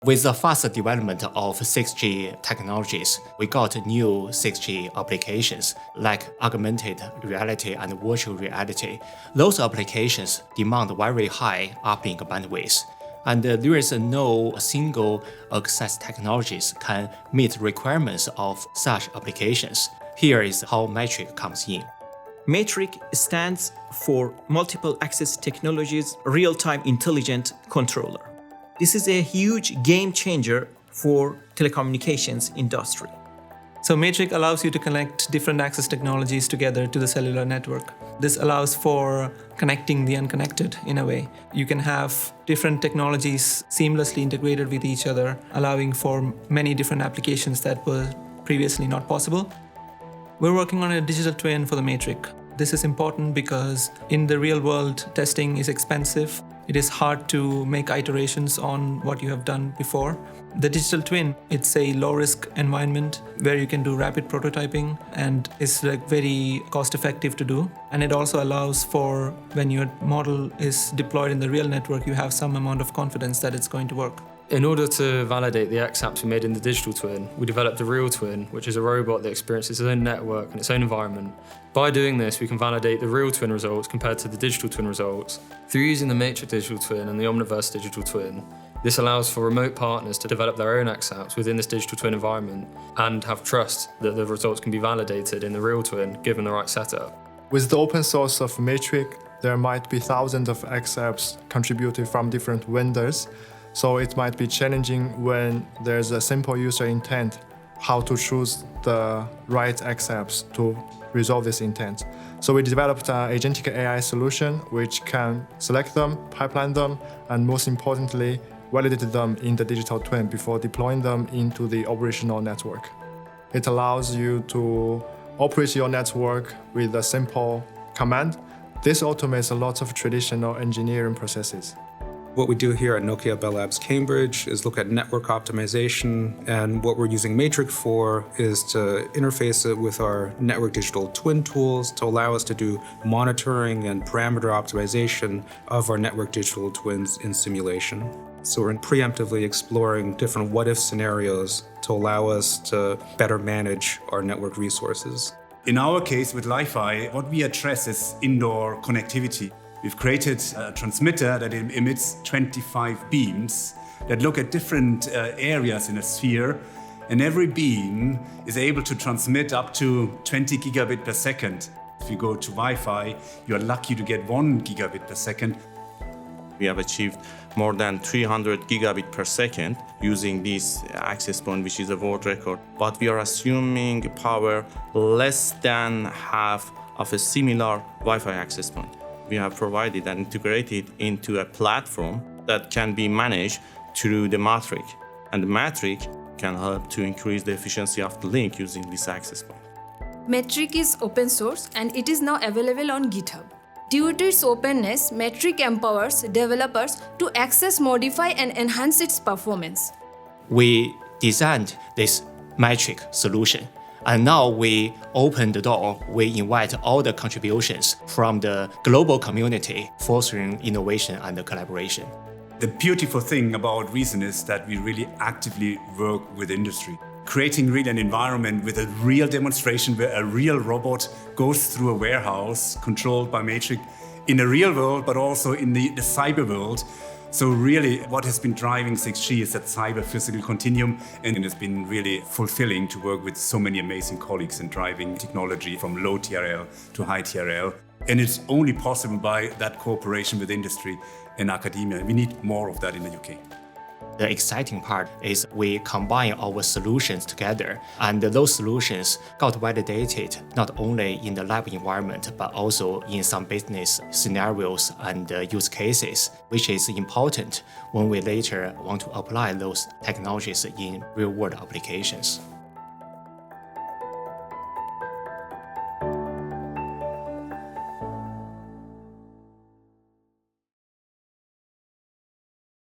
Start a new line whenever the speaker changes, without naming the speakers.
With the faster development of 6G technologies, we got new 6G applications like augmented reality and virtual reality. Those applications demand very high uplink bandwidth, and there is no single access technologies can meet requirements of such applications. Here is how mATRIC comes in.
mATRIC stands for Multiple Access Technologies Real-Time Intelligent Controller. This is a huge game changer for telecommunications industry.
So mATRIC allows you to connect different access technologies together to the cellular network. This allows for connecting the unconnected in a way. You can have different technologies seamlessly integrated with each other, allowing for many different applications that were previously not possible. We're working on a digital twin for the mATRIC. This is important because in the real world, testing is expensive. It is hard to make iterations on what you have done before. The digital twin, it's a low-risk environment where you can do rapid prototyping and is very cost-effective to do. And it also allows for when your model is deployed in the real network, you have some amount of confidence that it's going to work.
In order to validate the XApps we made in the digital twin, we developed the real twin, which is a robot that experiences its own network and its own environment. By doing this, we can validate the real twin results compared to the digital twin results. Through using the mATRIC digital twin and the Omniverse digital twin, this allows for remote partners to develop their own XApps within this digital twin environment and have trust that the results can be validated in the real twin given the right setup.
With the open source of mATRIC, there might be thousands of XApps contributed from different vendors. So it might be challenging when there's a simple user intent, how to choose the right XApps to resolve this intent. So we developed an agentic AI solution which can select them, pipeline them, and most importantly, validate them in the digital twin before deploying them into the operational network. It allows you to operate your network with a simple command. This automates a lot of traditional engineering processes.
What we do here at Nokia Bell Labs Cambridge is look at network optimization, and what we're using mATRIC for is to interface it with our network digital twin tools to allow us to do monitoring and parameter optimization of our network digital twins in simulation. So we're preemptively exploring different what-if scenarios to allow us to better manage our network resources.
In our case with Li-Fi, what we address is indoor connectivity. We've created a transmitter that emits 25 beams that look at different areas in a sphere, and every beam is able to transmit up to 20 gigabit per second. If you go to Wi-Fi, you're lucky to get 1 gigabit per second.
We have achieved more than 300 gigabit per second using this access point, which is a world record. But we are assuming power less than half of a similar Wi-Fi access point. We have provided and integrated into a platform that can be managed through the mATRIC. And the mATRIC can help to increase the efficiency of the link using this access point.
mATRIC is open source and it is now available on GitHub. Due to its openness, mATRIC empowers developers to access, modify, and enhance its performance.
We designed this mATRIC solution. And now we open the door, we invite all the contributions from the global community, fostering innovation and collaboration.
The beautiful thing about Reason is that we really actively work with industry, creating really an environment with a real demonstration where a real robot goes through a warehouse controlled by mATRIC in the real world, but also in the cyber world. So really what has been driving 6G is that cyber-physical continuum, and it has been really fulfilling to work with so many amazing colleagues in driving technology from low TRL to high TRL. And it's only possible by that cooperation with industry and academia. We need more of that in the UK.
The exciting part is we combine our solutions together, and those solutions got validated not only in the lab environment, but also in some business scenarios and use cases, which is important when we later want to apply those technologies in real-world applications.